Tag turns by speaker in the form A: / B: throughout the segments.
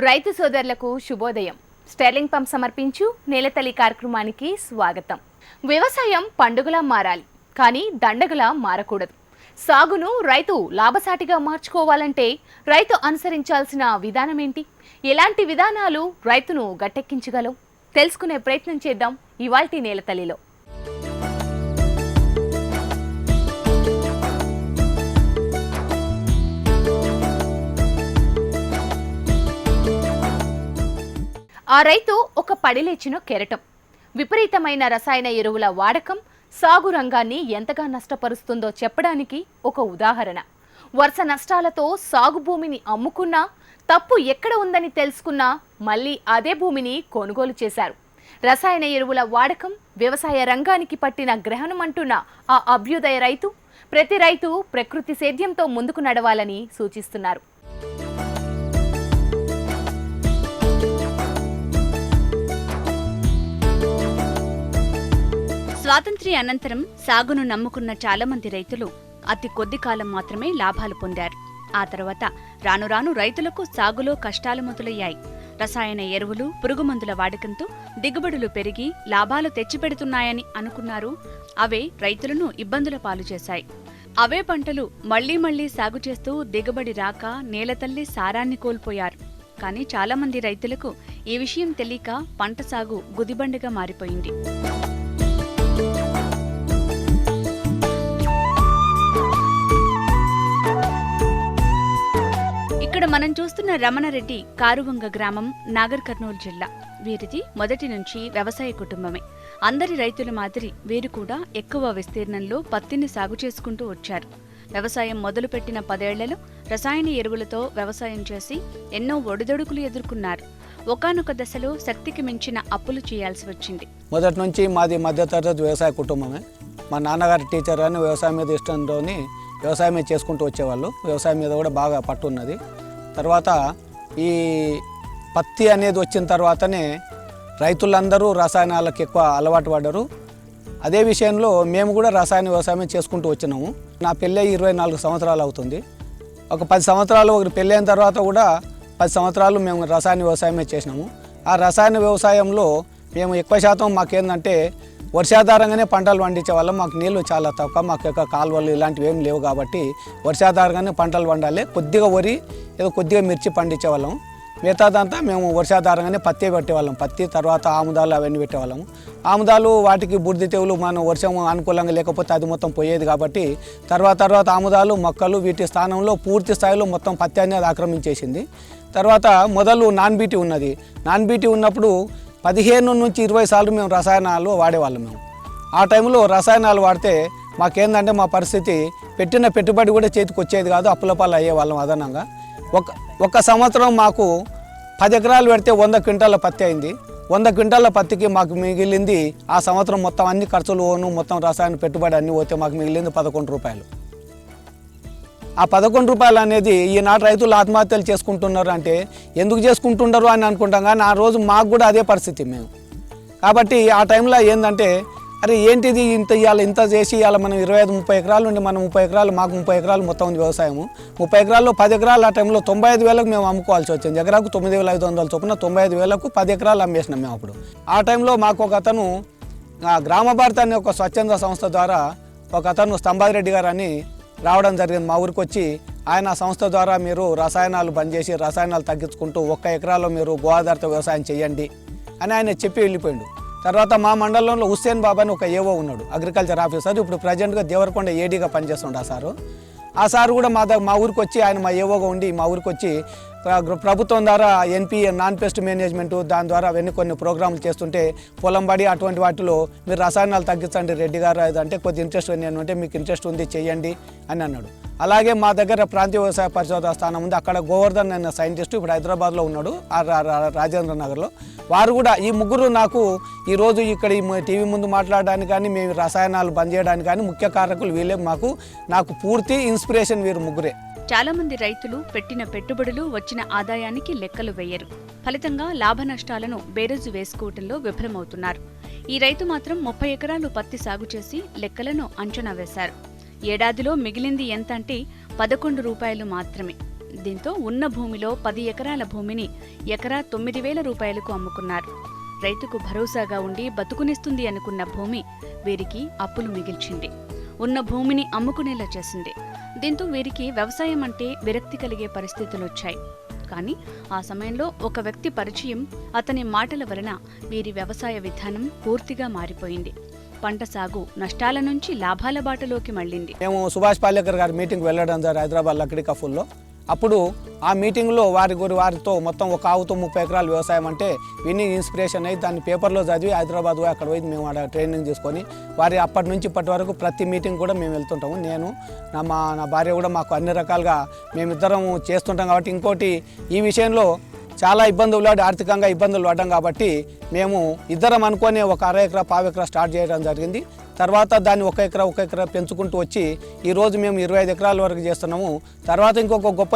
A: రైతు సోదరులకు శుభోదయం. స్టెర్లింగ్ పంప్ సమర్పించు నేలతల్లి కార్యక్రమానికి స్వాగతం. వ్యవసాయం పండుగలా మారాలి, కానీ దండగలా మారకూడదు. సాగును రైతు లాభసాటిగా మార్చుకోవాలంటే రైతు అనుసరించాల్సిన విధానం ఏంటి? ఎలాంటి విధానాలు రైతును గట్టెక్కించగలవు? తెలుసుకునే ప్రయత్నం చేద్దాం ఇవాల్టి నేలతల్లిలో. ఆ రైతు ఒక పడిలేచిన కెరటం. విపరీతమైన రసాయన ఎరువుల వాడకం సాగు రంగాన్ని ఎంతగా నష్టపరుస్తుందో చెప్పడానికి ఒక ఉదాహరణ. వరుస నష్టాలతో సాగు భూమిని అమ్ముకున్నా, తప్పు ఎక్కడ ఉందని తెలుసుకున్నా మళ్ళీ అదే భూమిని కొనుగోలు చేశారు. రసాయన ఎరువుల వాడకం వ్యవసాయ రంగానికి పట్టిన గ్రహణం అంటున్న ఆ అభ్యుదయ రైతు, ప్రతి రైతు ప్రకృతి సేద్యంతో ముందుకు నడవాలని సూచిస్తున్నారు.
B: స్వాతంత్ర్య అనంతరం సాగును నమ్ముకున్న చాలా మంది రైతులు అతి కొద్ది కాలం మాత్రమే లాభాలు పొందారు. ఆ తర్వాత రాను రాను రైతులకు సాగులో కష్టాలు మొదలయ్యాయి. రసాయన ఎరువులు, పురుగుమందుల వాడకంతో దిగుబడులు పెరిగి లాభాలు తెచ్చిపెడుతున్నాయని అనుకున్నారు. అవే రైతులను ఇబ్బందుల పాలు చేశాయి. అవే పంటలు మళ్లీ మళ్లీ సాగు చేస్తూ దిగుబడి రాక నేలతల్లి సారాన్ని కోల్పోయారు. కానీ చాలా మంది రైతులకు ఈ విషయం తెలియక పంట సాగు గుదిబండగా మారిపోయింది. ఇక్కడ మనం చూస్తున్న రమణారెడ్డి కారువంగ గ్రామం, నాగర్ కర్నూలు జిల్లా. వీరిది మొదటి నుంచి వ్యవసాయ కుటుంబమే. అందరి రైతుల మాదిరి వీరు కూడా ఎక్కువ విస్తీర్ణంలో పత్తిని సాగు చేసుకుంటూ వచ్చారు. వ్యవసాయం మొదలుపెట్టిన 10 ఏళ్లలో రసాయన ఎరువులతో వ్యవసాయం చేసి ఎన్నో ఒడిదొడుకులు ఎదుర్కొన్నారు. ఒకానొక దశలో శక్తికి మించిన అప్పులు చేయాల్సి వచ్చింది.
C: మొదటి నుంచి మాది మధ్యతరగతి వ్యవసాయ కుటుంబమే. మా నాన్నగారి టీచర్ అని వ్యవసాయం మీద ఇష్టంతో వ్యవసాయమే చేసుకుంటూ వచ్చేవాళ్ళు. వ్యవసాయం మీద కూడా బాగా పట్టు ఉన్నది. తర్వాత ఈ పత్తి అనేది వచ్చిన తర్వాతనే రైతులందరూ రసాయనాలకు ఎక్కువ అలవాటు పడ్డారు. అదే విషయంలో మేము కూడా రసాయన వ్యవసాయం చేసుకుంటూ వచ్చినాము. నా పెళ్ళి 24 సంవత్సరాలు అవుతుంది. ఒక 10 సంవత్సరాలు ఒకటి పెళ్ళి అయిన తర్వాత కూడా 10 సంవత్సరాలు మేము రసాయన వ్యవసాయమే చేసినాము. ఆ రసాయన వ్యవసాయంలో మేము ఎక్కువ శాతం మాకేందంటే వర్షాధారంగానే పంటలు పండించే వాళ్ళం. మాకు నీళ్లు చాలా తక్కువ, మాకు యొక్క కాలువలు ఇలాంటివి ఏం లేవు కాబట్టి వర్షాధారంగానే పంటలు పండాలి. కొద్దిగా వరి, ఏదో కొద్దిగా మిర్చి పండించే వాళ్ళం. మిగతాదంతా మేము వర్షాధారంగానే పత్తి పెట్టేవాళ్ళం. పత్తి తర్వాత ఆముదాలు అవన్నీ పెట్టేవాళ్ళము. ఆముదాలు వాటికి బుడిది తెగులు మనం వర్షం అనుకూలంగా లేకపోతే అది మొత్తం పోయేది కాబట్టి తర్వాత ఆముదాలు, మొక్కలు వీటి స్థానంలో పూర్తి స్థాయిలో మొత్తం పత్తి అనేది ఆక్రమించేసింది. తర్వాత మొదలు నాన్ బీటీ ఉన్నది. నాన్ బీటీ ఉన్నప్పుడు 15 నుంచి 20 సార్లు మేము రసాయనాలు వాడేవాళ్ళం. మేము ఆ టైంలో రసాయనాలు వాడితే మాకేందంటే మా పరిస్థితి పెట్టిన పెట్టుబడి కూడా చేతికి వచ్చేది కాదు. అప్పుల పాలు అయ్యేవాళ్ళం. అదనంగా ఒక సంవత్సరం మాకు 10 ఎకరాలు పెడితే 100 క్వింటాల పత్తి అయింది. 100 క్వింటాల పత్తికి మాకు మిగిలింది ఆ సంవత్సరం మొత్తం అన్ని ఖర్చులు మొత్తం రసాయన పెట్టుబడి అన్నీ పోతే మాకు మిగిలింది 11 రూపాయలు. ఆ 11 రూపాయలు అనేది ఈనాటి రైతులు ఆత్మహత్యలు చేసుకుంటున్నారు. అంటే ఎందుకు చేసుకుంటున్నారు అని అనుకుంటాం, కానీ ఆ రోజు మాకు కూడా అదే పరిస్థితి మేము. కాబట్టి ఆ టైంలో ఏంటంటే అరే ఏంటిది ఇంత ఇవాళ ఇంత చేసి ఇవాళ మనం 25-30 ఎకరాలు ఉండి మనం 30 ఎకరాలు, మాకు 30 ఎకరాలు మొత్తం ఉంది వ్యవసాయము. 30 ఎకరాల్లో 10 ఎకరాలు ఆ టైంలో 95,000కు మేము అమ్ముకోవాల్సి వచ్చింది. ఎకరాకు 9,500 చొప్పున 95,000కు 10 ఎకరాలు అమ్మేసినాం మేము అప్పుడు. ఆ టైంలో మాకు ఒక అతను గ్రామ భారతి అనే ఒక స్వచ్ఛంద సంస్థ ద్వారా ఒక అతను స్తంభారెడ్డి గారు అని రావడం జరిగింది మా ఊరికి వచ్చి. ఆయన సంస్థ ద్వారా మీరు రసాయనాలు బంద్ చేసి రసాయనాలు తగ్గించుకుంటూ 1 ఎకరాలో మీరు గో ఆధారిత వ్యవసాయం చేయండి అని ఆయన చెప్పి వెళ్ళిపోయాడు. తర్వాత మా మండలంలో హుస్సేన్ బాబా అని ఒక ఏవో ఉన్నాడు, అగ్రికల్చర్ ఆఫీసర్. ఇప్పుడు ప్రజెంట్గా దేవరకొండ ఏడీగా పనిచేస్తుండే ఆ సారు కూడా మా ఊరికి వచ్చి, ఆయన మా ఏవోగా ఉండి మా ఊరికి వచ్చి ప్రభుత్వం ద్వారా ఎన్పిఏ నాన్ పెస్ట్ మేనేజ్మెంట్ దాని ద్వారా అవన్నీ కొన్ని ప్రోగ్రాంలు చేస్తుంటే పొలం బడి అటువంటి వాటిలో మీరు రసాయనాలు తగ్గించండి రెడ్డి గారు అంటే కొద్ది ఇంట్రెస్ట్ అంటే మీకు ఇంట్రెస్ట్ ఉంది చెయ్యండి అని అన్నాడు. అలాగే మా దగ్గర ప్రాంతీయ వ్యవసాయ పరిశోధన స్థానం ఉంది. అక్కడ గోవర్ధన్ అనే సైంటిస్ట్ ఇప్పుడు హైదరాబాద్లో ఉన్నాడు, రాజేంద్ర నగర్లో. వారు కూడా ఈ ముగ్గురు నాకు ఈరోజు ఇక్కడ ఈ టీవీ ముందు మాట్లాడడానికి కానీ మేము రసాయనాలు బంద్ చేయడానికి కానీ ముఖ్య కారకులు వీళ్ళే. నాకు పూర్తి ఇన్స్పిరేషన్ వీరు ముగ్గురే.
B: చాలా మంది రైతులు పెట్టిన పెట్టుబడులు, వచ్చిన ఆదాయానికి లెక్కలు వేయరు. ఫలితంగా లాభ నష్టాలను బేరీజు వేసుకోవటంలో విఫలమవుతున్నారు. ఈ రైతు మాత్రం 30 ఎకరాలు పత్తి సాగు చేసి లెక్కలను అంచనా వేశారు. ఏడాదిలో మిగిలింది ఎంత అంటే 11 రూపాయలు మాత్రమే. దీంతో ఉన్న భూమిలో 10 ఎకరాల భూమిని ఎకరా 9,000 రూపాయలకు అమ్ముకున్నారు. రైతుకు భరోసాగా ఉండి బతుకునిస్తుంది అనుకున్న భూమి వీరికి అప్పులు మిగిల్చింది. ఉన్న భూమిని అమ్ముకునేలా చేసింది. దీంతో వీరికి వ్యవసాయం అంటే విరక్తి కలిగే పరిస్థితులొచ్చాయి. కానీ ఆ సమయంలో ఒక వ్యక్తి పరిచయం, అతని మాటల వలన వీరి వ్యవసాయ విధానం పూర్తిగా మారిపోయింది. పంట సాగు నష్టాల నుంచి లాభాల బాటలోకి మళ్ళింది.
C: మేము సుభాష్ పాలేకర్ గారి మీటింగ్కి వెళ్ళడం జరిగింది హైదరాబాద్ లక్కడి కఫుల్లో. అప్పుడు ఆ మీటింగ్లో వారితో మొత్తం ఒక ఆవుతో 30 ఎకరాలు వ్యవసాయం అంటే విని ఇన్స్పిరేషన్ అయ్యి దాన్ని పేపర్లో చదివి హైదరాబాద్ పోయి అక్కడ పోయి మేము అక్కడ ట్రైనింగ్ తీసుకొని వారి అప్పటి నుంచి ఇప్పటి వరకు ప్రతి మీటింగ్ కూడా మేము వెళ్తుంటాము. నేను నా భార్య కూడా మాకు అన్ని రకాలుగా మేమిద్దరం చేస్తుంటాం. కాబట్టి ఇంకోటి ఈ విషయంలో చాలా ఆర్థికంగా ఇబ్బందులు పడ్డాం. కాబట్టి మేము ఇద్దరం అనుకొని ఒక 1/2 ఎకరా 1/4 ఎకరా స్టార్ట్ చేయడం జరిగింది. తర్వాత దాన్ని 1 ఎకరా పెంచుకుంటూ వచ్చి ఈరోజు మేము 25 ఎకరాల వరకు చేస్తున్నాము. తర్వాత ఇంకొక గొప్ప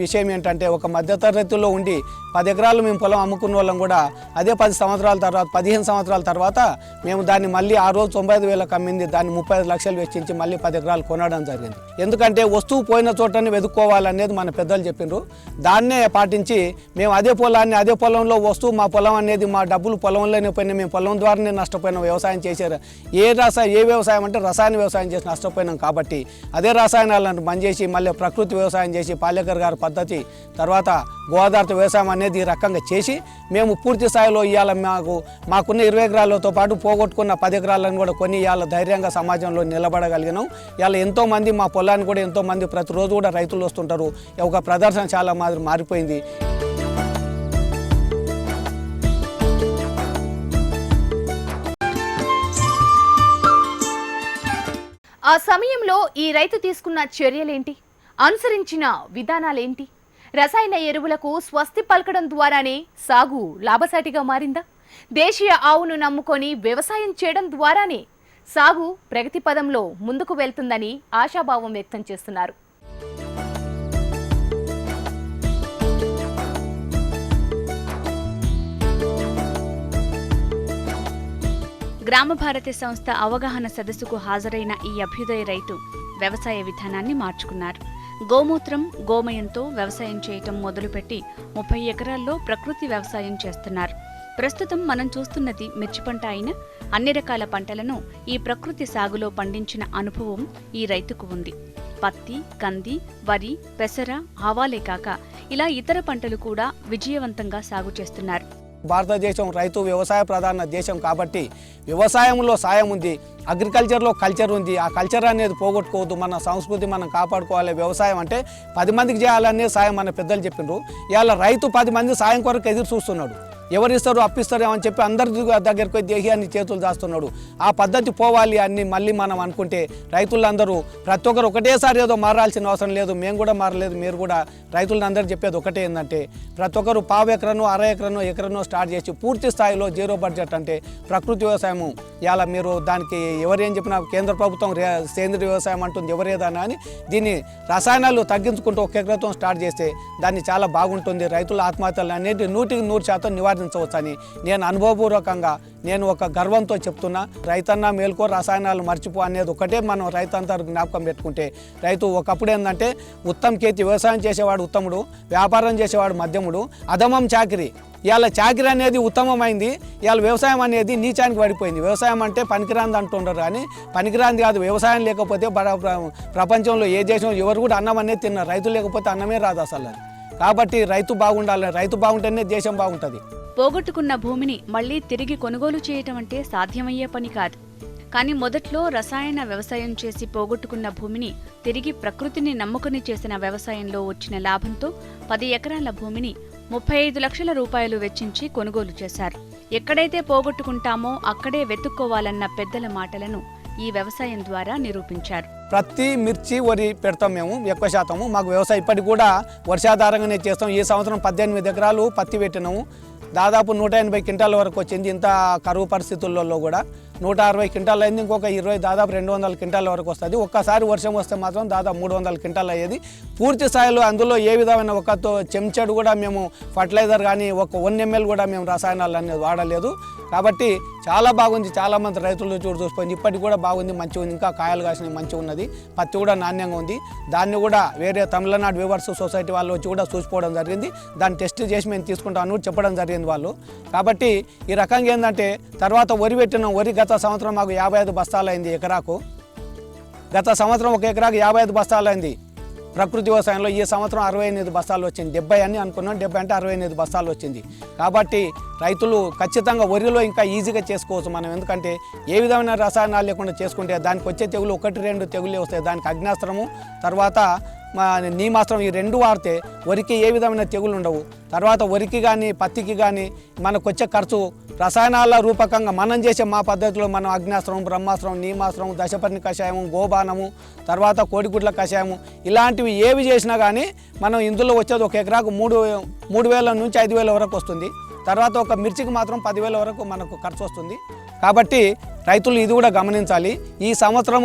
C: విషయం ఏంటంటే ఒక మధ్యతరగతిలో ఉండి 10 ఎకరాలు మేము పొలం అమ్ముకున్న వాళ్ళం కూడా అదే 10 సంవత్సరాల తర్వాత 15 సంవత్సరాల తర్వాత మేము దాన్ని మళ్ళీ ఆ రోజు 95,000 అమ్మింది, దాన్ని 35 లక్షలు వెచ్చించి మళ్ళీ 10 ఎకరాలు కొనడం జరిగింది. ఎందుకంటే వస్తువు పోయిన చోటని వెతుక్కోవాలనేది మన పెద్దలు చెప్పిండ్రు. దాన్నే పాటించి మేము అదే పొలంలో వస్తువు మా పొలం అనేది మా డబ్బులు పొలంలోనే పోయినా, మేము పొలం ద్వారానే నష్టపోయినాం. వ్యవసాయం చేశారు ఏ వ్యవసాయం అంటే రసాయన వ్యవసాయం చేసి నష్టపోయినాం. కాబట్టి అదే రసాయనాలను బంద్ చేసి మళ్ళీ ప్రకృతి వ్యవసాయం చేసి పాలేకర్ గారి పద్ధతి తర్వాత గోదావరి వ్యవసాయం అనేది ఈ రకంగా చేసి మేము పూర్తి స్థాయిలో ఇవాళ మాకున్న 20 ఎకరాలతో పాటు పోగొట్టుకున్న 10 ఎకరాలను కూడా కొని ఇవాళ ధైర్యంగా సమాజంలో నిలబడగలిగినాం. ఇవాళ ఎంతోమంది మా పొలాన్ని కూడా ఎంతోమంది ప్రతిరోజు కూడా రైతులు వస్తుంటారు. ఒక ప్రదర్శన చాలా మారిపోయింది.
A: ఆ సమయంలో ఈ రైతు తీసుకున్న చర్యలేంటి, అనుసరించిన విధానాలేంటి? రసాయన ఎరువులకు స్వస్తి పలకడం ద్వారానే సాగు లాభసాటిగా మారిందా? దేశీయ ఆవును నమ్ముకొని వ్యవసాయం చేయడం ద్వారానే సాగు ప్రగతి పదంలో ముందుకు వెళ్తుందని ఆశాభావం వ్యక్తం చేస్తున్నారు.
B: గ్రామ భారతి సంస్థ అవగాహన సదస్సుకు హాజరైన ఈ అభ్యుదయ రైతు వ్యవసాయ విధానాన్ని మార్చుకున్నారు. గోమూత్రం, గోమయంతో వ్యవసాయం చేయటం మొదలుపెట్టి 30 ఎకరాల్లో ప్రకృతి వ్యవసాయం చేస్తున్నారు. ప్రస్తుతం మనం చూస్తున్నది మిర్చి పంట అయిన అన్ని రకాల పంటలను ఈ ప్రకృతి సాగులో పండించిన అనుభవం ఈ రైతుకు ఉంది. పత్తి, కంది, వరి, పెసర, ఆవాలే కాక ఇలా ఇతర పంటలు కూడా విజయవంతంగా సాగు చేస్తున్నారు.
C: భారతదేశం రైతు వ్యవసాయ ప్రధాన దేశం కాబట్టి వ్యవసాయంలో సాయం ఉంది, అగ్రికల్చర్లో కల్చర్ ఉంది. ఆ కల్చర్ అనేది పోగొట్టుకోవద్దు, మన సంస్కృతి మనం కాపాడుకోవాలి. వ్యవసాయం అంటే 10 మందికి చేయాలనే సాయం మన పెద్దలు చెప్పిండ్రు. ఇవాళ రైతు 10 మంది సాయం కొరకు ఎదురు చూస్తున్నాడు. ఎవరిస్తారు అప్పిస్తారేమో అని చెప్పి అందరి దగ్గరికి పోయి దేహ్యాన్ని చేతులు దాస్తున్నాడు. ఆ పద్ధతి పోవాలి అని మళ్ళీ మనం అనుకుంటే రైతులందరూ ప్రతి ఒక్కరు ఒకటేసారి ఏదో మారాల్సిన అవసరం లేదు. మేము కూడా మారలేదు, మీరు కూడా రైతులందరూ చెప్పేది ఒకటే ఏంటంటే ప్రతి ఒక్కరు 1/4 ఎకరను 1/2 ఎకరను స్టార్ట్ చేసి పూర్తి స్థాయిలో 0 బడ్జెట్ అంటే ప్రకృతి వ్యవసాయము. ఇలా మీరు దానికి ఎవరేం చెప్పినా కేంద్ర ప్రభుత్వం సేంద్రీయ వ్యవసాయం అంటుంది, ఎవరేదన్నా అని దీన్ని రసాయనాలు తగ్గించుకుంటూ 1 ఎకరంతో స్టార్ట్ చేస్తే దాన్ని చాలా బాగుంటుంది. రైతుల ఆత్మహత్యలు అనేది 100% నివారించవచ్చని నేను అనుభవపూర్వకంగా నేను ఒక గర్వంతో చెప్తున్నా. రైతన్న మేల్కో, రసాయనాలు మర్చిపో అనేది ఒకటే మనం రైతంతా జ్ఞాపకం పెట్టుకుంటే రైతు ఒకప్పుడు ఏంటంటే ఉత్తమ కేతి వ్యవసాయం చేసేవాడు ఉత్తముడు, వ్యాపారం చేసేవాడు మధ్యముడు, అధమం చాకిరి. ఇవాళ చాకిరి అనేది ఉత్తమమైంది, ఇవాళ వ్యవసాయం అనేది నీచానికి పడిపోయింది. వ్యవసాయం అంటే పనికిరాంది అంటుంటారు, కానీ పనికిరాంది కాదు. వ్యవసాయం లేకపోతే ప్రపంచంలో ఏ దేశం ఎవరు కూడా అన్నం అనేది తిన్నారు. రైతు లేకపోతే అన్నమే రాదు అసలు. కాబట్టి రైతు బాగుండాలి, రైతు బాగుంటేనే దేశం బాగుంటుంది.
B: పోగొట్టుకున్న భూమిని మళ్లీ తిరిగి కొనుగోలు చేయటం అంటే సాధ్యమయ్యే పని కాదు. కానీ మొదట్లో రసాయన వ్యవసాయం చేసి పోగొట్టుకున్న భూమిని తిరిగి ప్రకృతిని నమ్ముకుని చేసిన వ్యవసాయంలో వచ్చిన లాభంతో 10 ఎకరాల భూమిని 35 లక్షల రూపాయలు వెచ్చించి కొనుగోలు చేశారు. ఎక్కడైతే పోగొట్టుకుంటామో అక్కడే వెతుక్కోవాలన్న పెద్దల మాటలను ఈ వ్యవసాయం ద్వారా నిరూపించారు.
C: ప్రతి మిర్చి వరి పెడతాం మేము ఎక్కువ శాతము. మాకు వ్యవసాయం ఇప్పటికి కూడా వర్షాధారంగానే చేస్తాం. ఈ సంవత్సరం 18 ఎకరాలు పత్తి పెట్టినాము. దాదాపు 180 క్వింటాల వరకు వచ్చింది ఇంత కరువు పరిస్థితులలో కూడా. 160 క్వింటాల్ అయింది, ఇంకొక 20 దాదాపు 200 క్వింటాల వరకు వస్తుంది. ఒక్కసారి వర్షం వస్తే మాత్రం దాదాపు 300 క్వింటాల్ అయ్యేది. పూర్తి స్థాయిలో అందులో ఏ విధమైన ఒక చెంచాడు కూడా మేము ఫర్టిలైజర్ కానీ ఒక 1 ml కూడా మేము రసాయనాలు అనేది వాడలేదు. కాబట్టి చాలా బాగుంది. చాలామంది రైతులు చూసిపోయింది, ఇప్పటికి కూడా బాగుంది, మంచిగా ఉంది, ఇంకా కాయలు కాసినవి మంచిగా ఉన్నది, పత్తి కూడా నాణ్యంగా ఉంది. దాన్ని కూడా వేరే తమిళనాడు వ్యూవర్స్ సొసైటీ వాళ్ళు వచ్చి కూడా చూసిపోవడం జరిగింది. దాన్ని టెస్ట్ చేసి మేము తీసుకుంటామని కూడా చెప్పడం జరిగింది వాళ్ళు. కాబట్టి ఈ రకంగా ఏంటంటే తర్వాత వరి పెట్టినాం. వరి గత సంవత్సరం మాకు 55 బస్తాలు అయింది ఎకరాకు. గత సంవత్సరం ఒక ఎకరాకు 55 బస్తాలు అయింది ప్రకృతి వ్యవసాయంలో. ఈ సంవత్సరం 68 బస్తాలు వచ్చింది. 70 అని అనుకున్నాం, 70 అంటే 68 బస్తాలు వచ్చింది. కాబట్టి రైతులు ఖచ్చితంగా వరిలో ఇంకా ఈజీగా చేసుకోవచ్చు మనం. ఎందుకంటే ఏ విధమైన రసాయనాలు లేకుండా చేసుకుంటే దానికి వచ్చే తెగులు 1-2 తెగులే వస్తాయి. దానికి అగ్నాస్త్రము తర్వాత నీమాస్త్రం ఈ 2 వాడితే వరికి ఏ విధమైన తెగులు ఉండవు. తర్వాత వరికి కానీ పత్తికి కానీ మనకు వచ్చే ఖర్చు రసాయనాల రూపకంగా మనం చేసే మా పద్ధతిలో మనం అగ్నాస్త్రం, బ్రహ్మాస్త్రం, నీమాస్త్రం, దశపర్ణి కషాయము, గోబానము, తర్వాత కోడిగుడ్ల కషాయము ఇలాంటివి ఏవి చేసినా కానీ మనం ఇందులో వచ్చేది ఒక ఎకరాకు 3,000 నుంచి 5,000 వరకు వస్తుంది. తర్వాత ఒక మిర్చికి మాత్రం 10,000 వరకు మనకు ఖర్చు వస్తుంది. కాబట్టి రైతులు ఇది కూడా గమనించాలి. ఈ సంవత్సరం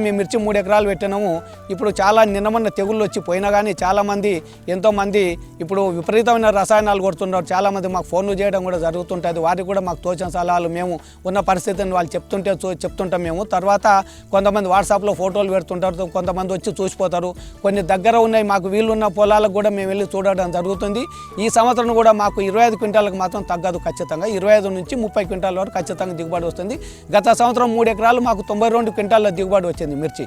C: మేము మిర్చి 3 ఎకరాలు పెట్టినాము. ఇప్పుడు చాలా నిన్నమన్న తెగుళ్ళు వచ్చి పోయినా కానీ చాలామంది ఎంతోమంది ఇప్పుడు విపరీతమైన రసాయనాలు కొడుతున్నారు. చాలామంది మాకు ఫోన్లు చేయడం కూడా జరుగుతుంటుంది. వారికి కూడా మాకు తోచిన సలహాలు మేము ఉన్న పరిస్థితిని వాళ్ళు చెప్తుంటాం మేము. తర్వాత కొంతమంది వాట్సాప్లో ఫోటోలు పెడుతుంటారు, కొంతమంది వచ్చి చూసిపోతారు. కొన్ని దగ్గర ఉన్నాయి మాకు వీలున్న పొలాలకు కూడా మేము వెళ్ళి చూడడం జరుగుతుంది. ఈ సంవత్సరం కూడా మాకు 25 క్వింటాలకు మాత్రం తగ్గదు. ఖచ్చితంగా 25 నుంచి 30 క్వింటాల వరకు ఖచ్చితంగా దిగుబడి వస్తుంది. గత సంవత్సరం 3 ఎకరాలు మాకు 92 క్వింటాల దిగుబడి వచ్చింది మిర్చి.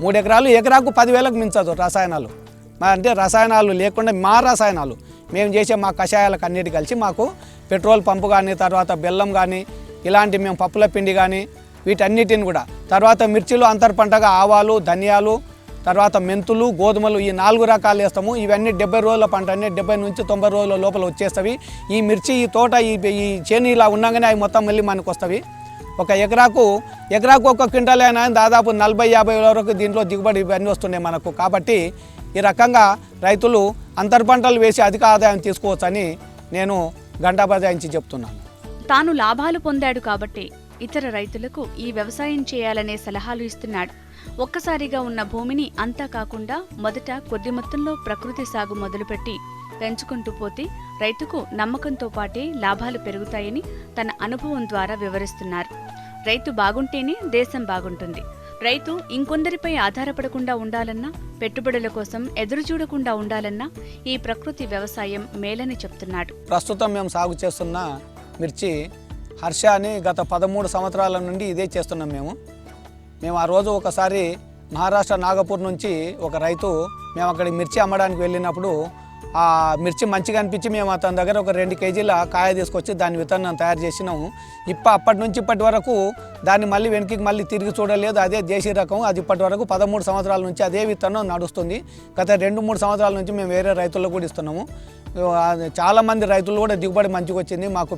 C: 3 ఎకరాలు ఎకరాకు 10,000కు మించదు రసాయనాలు. అంటే రసాయనాలు లేకుండా మా రసాయనాలు మేము చేసే మా కషాయాలకు అన్నిటి కలిసి మాకు పెట్రోల్ పంపు కానీ తర్వాత బెల్లం కానీ ఇలాంటి మేము పప్పుల పిండి కానీ వీటన్నిటిని కూడా తర్వాత మిర్చిలో అంతర్ పంటగా ఆవాలు, ధనియాలు, తర్వాత మెంతులు, గోధుమలు ఈ 4 రకాలు వేస్తాము. ఇవన్నీ 70 రోజుల పంట, అన్నీ 70 నుంచి 90 రోజుల లోపల వచ్చేస్తవి. ఈ మిర్చి ఈ తోట ఈ చేను ఇలా ఉండగానే అవి మొత్తం మళ్ళీ మనకు వస్తవి. ఒక ఎకరాకు 1 క్వింటాల్ అయినా దాదాపు 40-50 వరకు దీంట్లో దిగుబడి ఇవన్నీ వస్తున్నాయి మనకు. కాబట్టి ఈ రకంగా రైతులు అంతర్ పంటలు వేసి అధిక ఆదాయం తీసుకోవచ్చని నేను గంటాబజాయించి చెప్తున్నాను.
B: తాను లాభాలు పొందాడు కాబట్టి ఇతర రైతులకు ఈ వ్యవసాయం చేయాలనే సలహాలు ఇస్తున్నాడు. ఒక్కసారిగా ఉన్న భూమిని అంతా కాకుండా మొదట కొద్ది మొత్తంలో ప్రకృతి సాగు మొదలుపెట్టి పెంచుకుంటూ పోతే రైతుకు నమ్మకంతో పాటే లాభాలు పెరుగుతాయని తన అనుభవం ద్వారా వివరిస్తున్నారు. రైతు బాగుంటేనే దేశం బాగుంటుంది. రైతు ఇంకొందరిపై ఆధారపడకుండా ఉండాలన్నా, పెట్టుబడుల కోసం ఎదురు చూడకుండా ఉండాలన్నా ఈ ప్రకృతి వ్యవసాయం మేలని చెప్తున్నాడు.
C: ప్రస్తుతం మేము సాగు చేస్తున్న మిర్చి హర్ష అని గత 13 సంవత్సరాల నుండి ఇదే చేస్తున్నాం మేము ఆ రోజు ఒకసారి మహారాష్ట్ర నాగపూర్ నుంచి ఒక రైతు మేము అక్కడికి మిర్చి అమ్మడానికి వెళ్ళినప్పుడు ఆ మిర్చి మంచిగా అనిపించి మేము అతని దగ్గర ఒక 2 కేజీల కాయ తీసుకొచ్చి దాని విత్తనం తయారు చేసినాము. అప్పటి నుంచి ఇప్పటి వరకు దాన్ని మళ్ళీ తిరిగి చూడలేదు. అదే దేశీ రకం. అది ఇప్పటి వరకు 13 సంవత్సరాల నుంచి అదే విత్తనం నడుస్తుంది. గత 2-3 సంవత్సరాల నుంచి మేము వేరే రైతులకు కూడా ఇస్తున్నాము. చాలామంది రైతులు కూడా దిగుబడి మంచిగా వచ్చింది. మాకు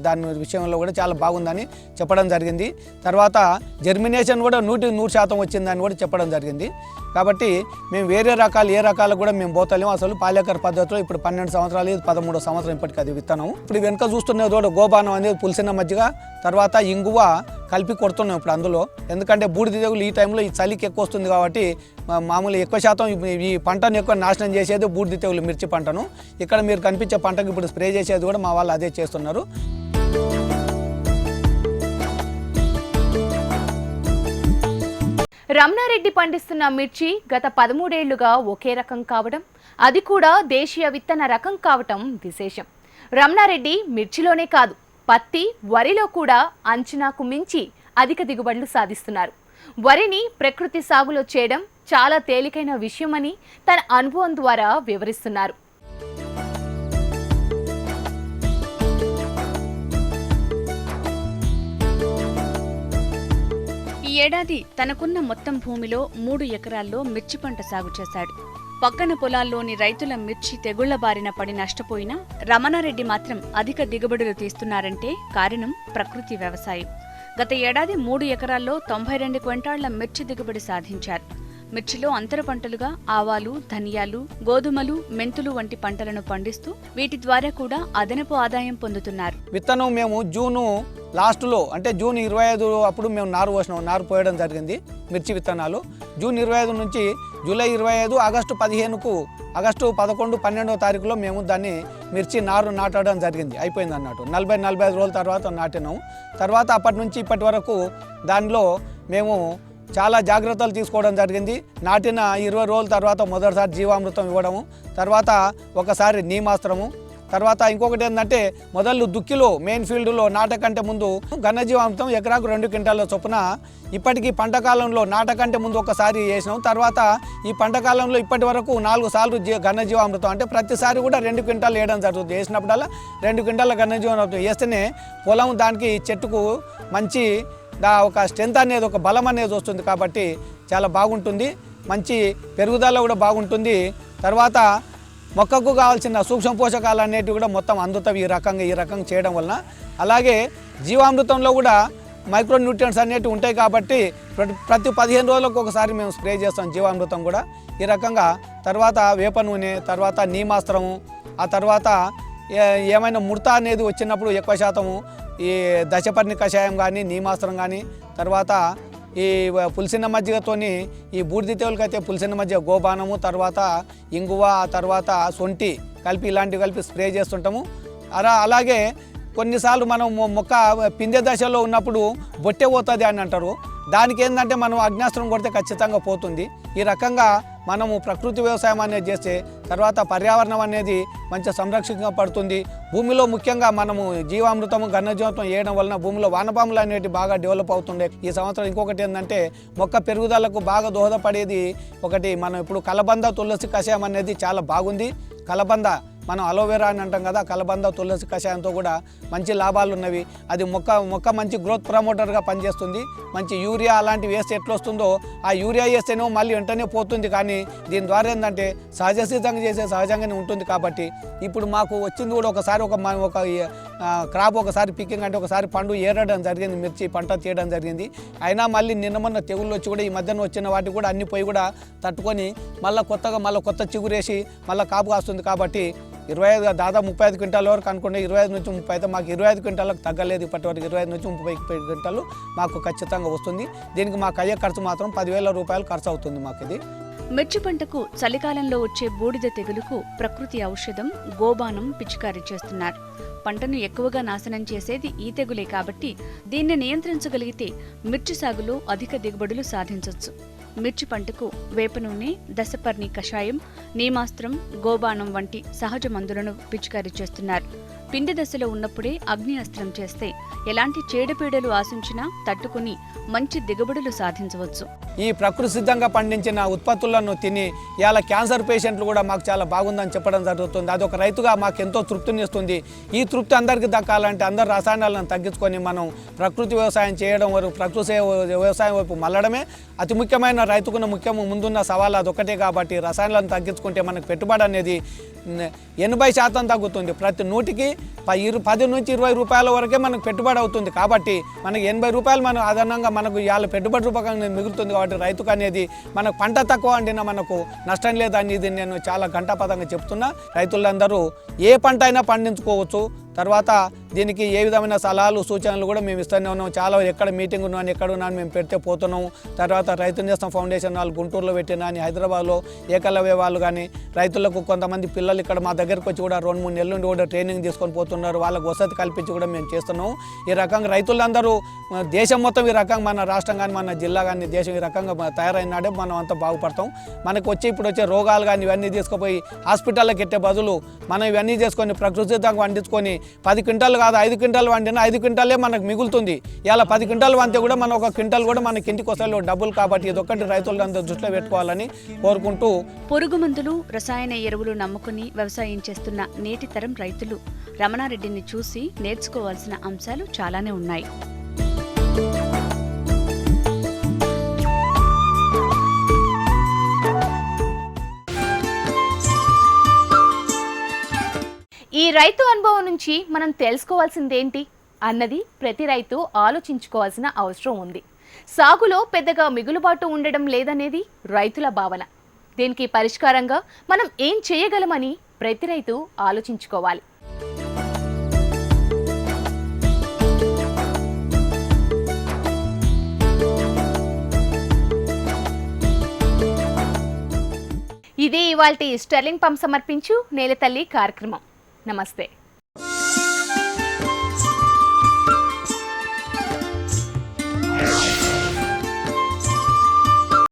C: దాని విషయంలో కూడా చాలా బాగుందని చెప్పడం జరిగింది. తర్వాత జర్మినేషన్ కూడా 100% వచ్చిందని కూడా చెప్పడం జరిగింది. కాబట్టి మేము వేరే రకాలు ఏ రకాలు కూడా మేము పోతలేము. అసలు పాలేకర్ పద్ధతిలో ఇప్పుడు 12 సంవత్సరాలు, 13వ సంవత్సరం ఇప్పటికి అది విత్తనం. ఇప్పుడు వెనుక చూస్తున్నది కూడా గోబానం అనేది పులిసిన మజ్జిగ తర్వాత ఇంగువ కలిపి కొడుతున్నాం ఇప్పుడు అందులో. ఎందుకంటే బూడిద తెగులు ఈ టైంలో ఈ చలికి ఎక్కువ వస్తుంది కాబట్టి మామూలు ఎక్కువ శాతం ఈ పంటను ఎక్కువ నాశనం చేసేది బూడిద తెగులు మిర్చి పంటను. ఇక్కడ మీరు కనిపించే పంటకు ఇప్పుడు స్ప్రే చేసేది కూడా మా వాళ్ళు అదే చేస్తున్నారు.
A: రమణారెడ్డి పండిస్తున్న మిర్చి గత 13 ఏళ్లుగా ఒకే రకం కావడం, అది కూడా దేశీయ విత్తన రకం కావటం విశేషం. రమణారెడ్డి మిర్చిలోనే కాదు, పత్తి, వరిలో కూడా అంచనాకు మించి అధిక దిగుబడులు సాధిస్తున్నారు. వరిని ప్రకృతి సాగులో చేయడం చాలా తేలికైన విషయమని తన అనుభవం ద్వారా వివరిస్తున్నారు.
B: ఈ ఏడాది తనకున్న మొత్తం భూమిలో 3 ఎకరాల్లో మిర్చి పంట సాగు చేశాడు. పక్కన పొలాల్లోని రైతుల మిర్చి తెగుళ్ల బారిన పడి నష్టపోయినా రమణారెడ్డి మాత్రం అధిక దిగుబడులు తీస్తున్నారంటే కారణం ప్రకృతి వ్యవసాయం. గత ఏడాది 3 ఎకరాల్లో 92 క్వింటాళ్ల మిర్చి దిగుబడి సాధించారు. మిర్చిలో అంతర పంటలుగా ఆవాలు, ధనియాలు, గోధుమలు, మెంతులు వంటి పంటలను పండిస్తూ వీటి ద్వారా కూడా అదనపు ఆదాయం పొందుతున్నారు.
C: విత్తనం మేము జూను లాస్ట్లో అంటే జూన్ 25 అప్పుడు మేము నారు పోయడం జరిగింది మిర్చి విత్తనాలు. జూన్ 25 నుంచి జూలై 25, ఆగస్టు 15కు ఆగస్టు 11, 12వ తారీఖులో మేము దాన్ని మిర్చి నారు నాటడం జరిగింది. అయిపోయింది అన్నట్టు 40-45 రోజుల తర్వాత నాటినాము. తర్వాత అప్పటి నుంచి ఇప్పటి వరకు దానిలో మేము చాలా జాగ్రత్తలు తీసుకోవడం జరిగింది. నాటిన 20 రోజుల తర్వాత మొదటిసారి జీవామృతం ఇవ్వడము, తర్వాత ఒకసారి నీమాస్త్రము, తర్వాత ఇంకొకటి ఏంటంటే మొదలు దుక్కిలో మెయిన్ ఫీల్డ్లో నాటకంటే ముందు ఘనజీవామృతం ఎకరాకు 2 క్వింటాల చొప్పున ఇప్పటికీ పంట కాలంలో నాటకంటే ముందు ఒకసారి వేసినాం. తర్వాత ఈ పంట కాలంలో ఇప్పటి వరకు 4 సార్లు ఘనజీవామృతం అంటే ప్రతిసారి కూడా 2 క్వింటాలు వేయడం జరుగుతుంది. వేసినప్పుడల్లా 2 క్వింటాల ఘనజీవామృతం వేస్తేనే పొలం దానికి చెట్టుకు మంచి ఒక స్ట్రెంత్ అనేది ఒక బలం అనేది వస్తుంది. కాబట్టి చాలా బాగుంటుంది, మంచి పెరుగుదల కూడా బాగుంటుంది. తర్వాత మొక్కకు కావాల్సిన సూక్ష్మ పోషకాలు అనేటివి కూడా మొత్తం అందుతాయి ఈ రకంగా చేయడం వలన. అలాగే జీవామృతంలో కూడా మైక్రో న్యూట్రియంట్స్ అనేటివి ఉంటాయి కాబట్టి ప్రతి 15 రోజులకు ఒకసారి మేము స్ప్రే చేస్తాం జీవామృతం కూడా ఈ రకంగా. తర్వాత వేప నూనె, తర్వాత నీమాస్త్రము, ఆ తర్వాత ఏమైనా ముడత అనేది వచ్చినప్పుడు ఎక్కువ శాతము ఈ దశపర్ణి కషాయం కానీ నీమాస్త్రం కానీ, తర్వాత ఈ పులిసిన మజ్జిగతోని ఈ బూడిద తెగులకైతే పులిసిన మజ్జిగ గోబానము, తర్వాత ఇంగువ, తర్వాత సొంటి కలిపి ఇలాంటివి కలిపి స్ప్రే చేస్తుంటాము. అలాగే కొన్నిసార్లు మనం మొక్క పిందె దశలో ఉన్నప్పుడు బొట్టె పోతుంది అని అంటారు. దానికి ఏంటంటే మనం అగ్నాస్త్రం కొడితే ఖచ్చితంగా పోతుంది. ఈ రకంగా మనము ప్రకృతి వ్యవసాయం అనేది చేస్తే తర్వాత పర్యావరణం అనేది మంచి సంరక్షించబడుతుంది. భూమిలో ముఖ్యంగా మనము జీవామృతము ఘనజీవామృతం వేయడం వలన భూమిలో వానపాములు అనేవి బాగా డెవలప్ అవుతుండే. ఈ సంవత్సరం ఇంకొకటి ఏంటంటే మొక్క పెరుగుదలకు బాగా దోహదపడేది ఒకటి మనం ఇప్పుడు కలబంద తులసి కషాయం అనేది చాలా బాగుంది. కలబంద మనం అలోవెరా అని అంటాం కదా, కలబంద తులసి కషాయంతో కూడా మంచి లాభాలు ఉన్నవి. అది మొక్క మంచి గ్రోత్ ప్రమోటర్గా పనిచేస్తుంది. మంచి యూరియా అలాంటివి వేస్తే ఎట్లా వస్తుందో ఆ యూరియా వేస్తేనే మళ్ళీ వెంటనే పోతుంది. కానీ దీని ద్వారా ఏంటంటే సహజసిద్ధంగా చేసే సహజంగానే ఉంటుంది. కాబట్టి ఇప్పుడు మాకు వచ్చింది కూడా ఒకసారి ఒక క్రాప్ ఒకసారి పికింగ్ అంటే ఒకసారి పండు ఏరడం జరిగింది, మిర్చి పంట తీయడం జరిగింది. అయినా మళ్ళీ నిన్నమన్న తెగుళ్ళు వచ్చి కూడా ఈ మధ్యన వచ్చిన వాటికి కూడా అన్ని పోయి కూడా తట్టుకొని మళ్ళీ కొత్త చిగురేసి మళ్ళీ కాపు కాస్తుంది. కాబట్టి 25 దాదాపు 35 క్వింటాల వరకు అనుకుంటే 25 నుంచి 30 అయితే మాకు 25 క్వింటాలకు తగ్గలేదు. ఇప్పటివరకు 25 నుంచి 30 క్వింటాలు మాకు ఖచ్చితంగా వస్తుంది. దీనికి మాకు అయ్యే ఖర్చు మాత్రం 10,000 రూపాయలు ఖర్చు అవుతుంది మాకు. ఇది
B: మిర్చి పంటకు చలికాలంలో వచ్చే బూడిద తెగులుకు ప్రకృతి ఔషధం గోబానం పిచికారీ చేస్తున్నారు. పంటను ఎక్కువగా నాశనం చేసేది ఈ తెగులే కాబట్టి దీన్ని నియంత్రించగలిగితే మిర్చి సాగులో అధిక దిగుబడులు సాధించవచ్చు. మిర్చి పంటకు వేప నూనె, దశపర్ణి కషాయం, నీమాస్త్రం, గోబానం వంటి సహజ మందులను పిచికారీ చేస్తున్నారు. పిండి దశలో ఉన్నప్పుడే అగ్ని అస్త్రం చేస్తే ఎలాంటి చీడపీడలు ఆశించినా తట్టుకుని మంచి దిగుబడులు సాధించవచ్చు.
C: ఈ ప్రకృతి సిద్ధంగా పండించిన ఉత్పత్తులను తిని ఇవాళ క్యాన్సర్ పేషెంట్లు కూడా మాకు చాలా బాగుందని చెప్పడం జరుగుతుంది. అది ఒక రైతుగా మాకు ఎంతో తృప్తినిస్తుంది. ఈ తృప్తి అందరికీ దక్కాలంటే అందరు రసాయనాలను తగ్గించుకొని మనం ప్రకృతి వ్యవసాయం చేయడం వరకు ప్రకృతి వ్యవసాయం వైపు మళ్ళడమే అతి ముఖ్యమైన రైతుకున్న ముందున్న సవాలు అదొకటే. కాబట్టి రసాయనాలను తగ్గించుకుంటే మనకు పెట్టుబడి అనేది 80% తగ్గుతుంది. ప్రతి 100కి 10 నుంచి 20 రూపాయల వరకే మనకు పెట్టుబడి అవుతుంది. కాబట్టి మనకు 80 రూపాయలు మనం అదనంగా మనకు ఇవాళ పెట్టుబడి రూపకంగా మిగులుతుంది. కాబట్టి రైతుకు అనేది మనకు పంట తక్కువ అండినా మనకు నష్టం లేదని ఇది నేను చాలా ఘంటాపథంగా చెప్తున్నా. రైతులందరూ ఏ పంట అయినా పండించుకోవచ్చు. తర్వాత దీనికి ఏ విధమైన సలహాలు సూచనలు కూడా మేము ఇస్తూనే ఉన్నాం. చాలా ఎక్కడ మీటింగ్ ఉన్నాను ఎక్కడ ఉన్నాను మేము పెడితే పోతున్నాము. తర్వాత రైతు నేస్తం ఫౌండేషన్ వాళ్ళు గుంటూరులో పెట్టినా అని హైదరాబాద్లో ఏకలవ్య వాళ్ళు కానీ రైతులకు కొంతమంది పిల్లలు ఇక్కడ మా దగ్గరకు వచ్చి కూడా 2-3 నెలల నుండి కూడా ట్రైనింగ్ తీసుకొని పోతున్నారు. వాళ్ళకు వసతి కల్పించి కూడా మేము చేస్తున్నాము. ఈ రకంగా రైతులందరూ దేశం మొత్తం ఈ రకంగా మన రాష్ట్రం కానీ మన జిల్లా కానీ దేశం ఈ రకంగా తయారైనాడే మనం అంతా బాగుపడతాం. మనకు ఇప్పుడు వచ్చే రోగాలు కానీ ఇవన్నీ తీసుకుపోయి హాస్పిటల్లోకి ఎట్టే బదులు మనం ఇవన్నీ చేసుకొని ప్రకృతితంగా వండించుకొని 10 క్వింటాలు కాదు 5 క్వింటాలు వండినా 5 క్వింటాలే మనకు మిగులుతుంది. ఇలా 10 క్వింటాలు వంతే కూడా మనం 1 క్వింటాల్ కూడా మనకి ఇంటికి వస్తాయి డబ్బులు. కాబట్టి ఇదొక్కటి రైతులందరూ దృష్టిలో పెట్టుకోవాలని కోరుకుంటూ
B: పురుగు మందులు, రసాయన ఎరువులు నమ్ముకుని వ్యవసాయం చేస్తున్న నేటి తరం రైతులు రమణారెడ్డిని చూసి నేర్చుకోవాల్సిన అంశాలు చాలానే ఉన్నాయి.
A: ఈ రైతు అనుభవం నుంచి మనం తెలుసుకోవాల్సిందేంటి అన్నది ప్రతి రైతు ఆలోచించుకోవాల్సిన అవసరం ఉంది. సాగులో పెద్దగా మిగులుబాటు ఉండడం లేదనేది రైతుల భావన. దీనికి పరిష్కారంగా మనం ఏం చేయగలమని ప్రతి రైతు ఆలోచించుకోవాలి. ఇది ఇవాల్టి స్టెర్లింగ్ పంప్ సమర్పించు నేలతల్లి కార్యక్రమం. నమస్తే.